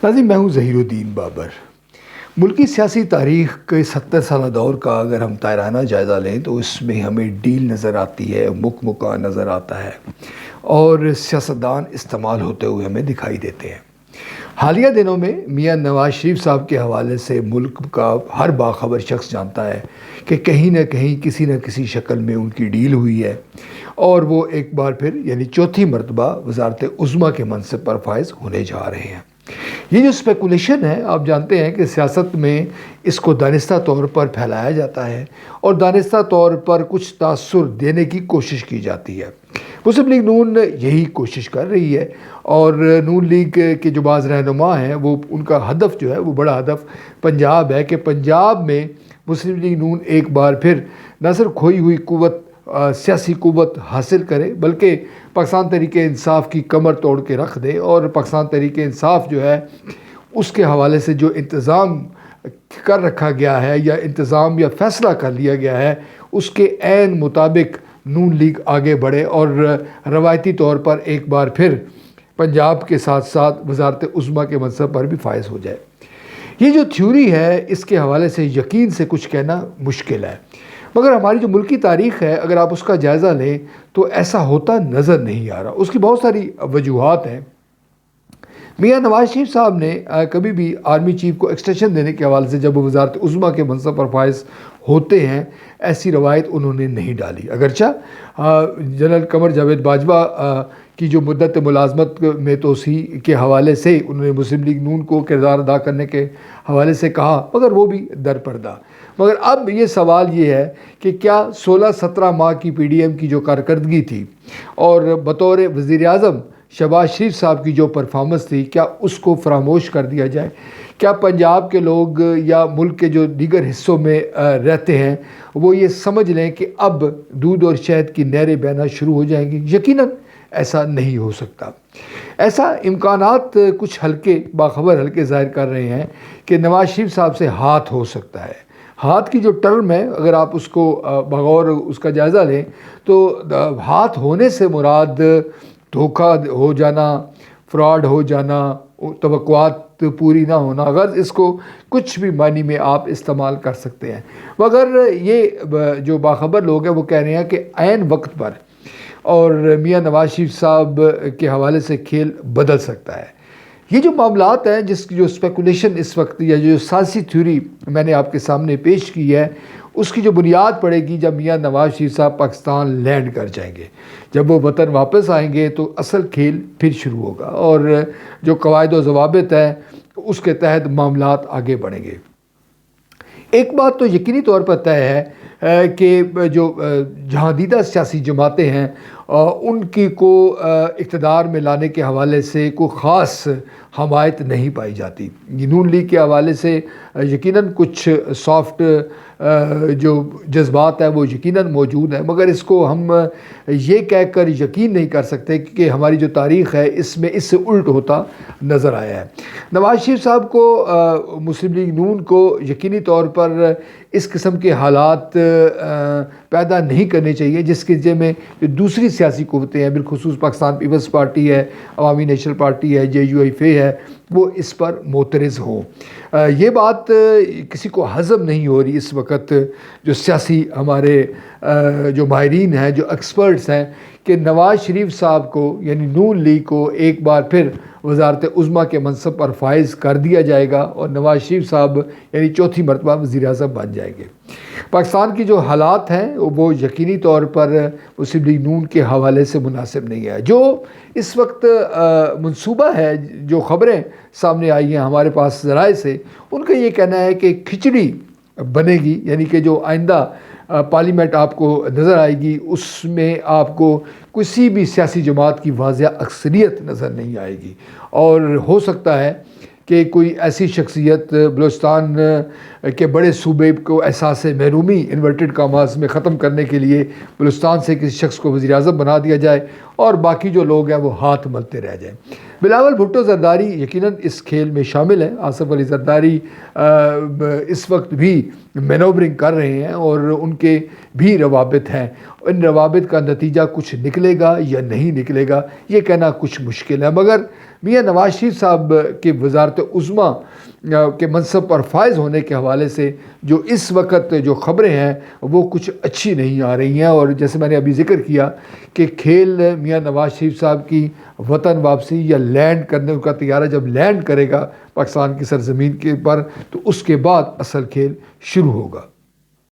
ناظرین، میں ہوں ظہیر الدین بابر۔ ملکی سیاسی تاریخ کے 70 سالہ دور کا اگر ہم تائرانہ جائزہ لیں تو اس میں ہمیں ڈیل نظر آتی ہے، مکہ نظر آتا ہے اور سیاستدان استعمال ہوتے ہوئے ہمیں دکھائی دیتے ہیں۔ حالیہ دنوں میں میاں نواز شریف صاحب کے حوالے سے ملک کا ہر باخبر شخص جانتا ہے کہ کہیں نہ کہیں کسی نہ کسی شکل میں ان کی ڈیل ہوئی ہے اور وہ ایک بار پھر یعنی چوتھی مرتبہ وزارت عظمیٰ کے منصب پر فائز ہونے جا رہے ہیں۔ یہ جو اسپیکولیشن ہے، آپ جانتے ہیں کہ سیاست میں اس کو دانستہ طور پر پھیلایا جاتا ہے اور دانستہ طور پر کچھ تاثر دینے کی کوشش کی جاتی ہے۔ مسلم لیگ نون یہی کوشش کر رہی ہے اور نون لیگ کے جو بعض رہنما ہیں وہ ان کا ہدف جو ہے وہ بڑا ہدف پنجاب ہے کہ پنجاب میں مسلم لیگ نون ایک بار پھر نہ صرف کھوئی ہوئی قوت سیاسی قوت حاصل کرے بلکہ پاکستان تحریک انصاف کی کمر توڑ کے رکھ دے اور پاکستان تحریک انصاف جو ہے اس کے حوالے سے جو انتظام کر رکھا گیا ہے یا انتظام یا فیصلہ کر لیا گیا ہے اس کے عین مطابق نون لیگ آگے بڑھے اور روایتی طور پر ایک بار پھر پنجاب کے ساتھ ساتھ وزارت عظمیٰ کے منصب پر بھی فائز ہو جائے۔ یہ جو تھیوری ہے اس کے حوالے سے یقین سے کچھ کہنا مشکل ہے، مگر ہماری جو ملکی تاریخ ہے اگر آپ اس کا جائزہ لیں تو ایسا ہوتا نظر نہیں آ رہا۔ اس کی بہت ساری وجوہات ہیں۔ میاں نواز شریف صاحب نے کبھی بھی آرمی چیف کو ایکسٹینشن دینے کے حوالے سے جب وہ وزارت عظمیٰ کے منصب پر فائز ہوتے ہیں ایسی روایت انہوں نے نہیں ڈالی، اگرچہ جنرل قمر جاوید باجوہ کی جو مدت ملازمت میں توسیع کے حوالے سے انہوں نے مسلم لیگ نون کو کردار ادا کرنے کے حوالے سے کہا، مگر وہ بھی در پردہ۔ مگر اب یہ سوال یہ ہے کہ کیا 16-17 ماہ کی پی ڈی ایم کی جو کارکردگی تھی اور بطور وزیر اعظم شہباز شریف صاحب کی جو پرفارمنس تھی کیا اس کو فراموش کر دیا جائے؟ کیا پنجاب کے لوگ یا ملک کے جو دیگر حصوں میں رہتے ہیں وہ یہ سمجھ لیں کہ اب دودھ اور شہد کی نہریں بہنا شروع ہو جائیں گی؟ یقیناً ایسا نہیں ہو سکتا۔ ایسا امکانات کچھ باخبر حلقے ظاہر کر رہے ہیں کہ نواز شریف صاحب سے ہاتھ ہو سکتا ہے۔ ہاتھ کی جو ٹرم ہے اگر آپ اس کو بغور اس کا جائزہ لیں تو ہاتھ ہونے سے مراد دھوکہ ہو جانا، فراڈ ہو جانا، توقعات پوری نہ ہونا، اگر اس کو کچھ بھی معنی میں آپ استعمال کر سکتے ہیں، مگر یہ جو باخبر لوگ ہیں وہ کہہ رہے ہیں کہ عین وقت پر اور میاں نواز شریف صاحب کے حوالے سے کھیل بدل سکتا ہے۔ یہ جو معاملات ہیں جس کی جو اسپیکولیشن اس وقت یا جو سیاسی تھیوری میں نے آپ کے سامنے پیش کی ہے اس کی جو بنیاد پڑے گی جب میاں نواز شریف صاحب پاکستان لینڈ کر جائیں گے، جب وہ وطن واپس آئیں گے تو اصل کھیل پھر شروع ہوگا اور جو قواعد و ضوابط ہیں اس کے تحت معاملات آگے بڑھیں گے۔ ایک بات تو یقینی طور پر طے ہے کہ جو جہاں دیدہ سیاسی جماعتیں ہیں ان کی کو اقتدار میں لانے کے حوالے سے کوئی خاص حمایت نہیں پائی جاتی۔ نون لیگ کے حوالے سے یقیناً کچھ سافٹ جو جذبات ہیں وہ یقیناً موجود ہیں، مگر اس کو ہم یہ کہہ کر یقین نہیں کر سکتے کہ ہماری جو تاریخ ہے اس میں اس سے الٹ ہوتا نظر آیا ہے۔ نواز شریف صاحب کو مسلم لیگ نون کو یقینی طور پر اس قسم کے حالات پیدا نہیں کرنے چاہیے جس کے ذریعے میں جو دوسری سیاسی قوتیں ہیں بالخصوص پاکستان پیپلز پارٹی ہے، عوامی نیشنل پارٹی ہے، JUIF ہے، وہ اس پر معترض ہوں۔ یہ بات کسی کو ہضم نہیں ہو رہی اس وقت جو سیاسی ہمارے جو ماہرین ہیں، جو ایکسپرٹس ہیں، کہ نواز شریف صاحب کو یعنی نون لیگ کو ایک بار پھر وزارت عظمیٰ کے منصب پر فائز کر دیا جائے گا اور نواز شریف صاحب یعنی چوتھی مرتبہ وزیر اعظم بن جائیں گے۔ پاکستان کی جو حالات ہیں وہ یقینی طور پر مسلم لیگ نون کے حوالے سے مناسب نہیں ہے۔ جو اس وقت منصوبہ ہے، جو خبریں سامنے آئی ہیں ہمارے پاس ذرائع سے، ان کا یہ کہنا ہے کہ کھچڑی بنے گی، یعنی کہ جو آئندہ پارلیمنٹ آپ کو نظر آئے گی اس میں آپ کو کسی بھی سیاسی جماعت کی واضح اکثریت نظر نہیں آئے گی اور ہو سکتا ہے کہ کوئی ایسی شخصیت بلوچستان کے بڑے صوبے کو احساس محرومی انورٹڈ کاماز میں ختم کرنے کے لیے بلوچستان سے کسی شخص کو وزیر اعظم بنا دیا جائے اور باقی جو لوگ ہیں وہ ہاتھ ملتے رہ جائیں۔ بلاول بھٹو زرداری یقیناً اس کھیل میں شامل ہیں۔ آصف علی زرداری اس وقت بھی مینوورنگ کر رہے ہیں اور ان کے بھی روابط ہیں۔ ان روابط کا نتیجہ کچھ نکلے گا یا نہیں نکلے گا یہ کہنا کچھ مشکل ہے، مگر میاں نواز شریف صاحب کے وزارت عظمیٰ کے منصب پر فائز ہونے کے حوالے سے جو اس وقت جو خبریں ہیں وہ کچھ اچھی نہیں آ رہی ہیں، اور جیسے میں نے ابھی ذکر کیا کہ کھیل میاں نواز شریف صاحب کی وطن واپسی یا لینڈ کرنے، ان کا طیارہ جب لینڈ کرے گا پاکستان کی سرزمین کے پر تو اس کے بعد اصل کھیل شروع ہوگا۔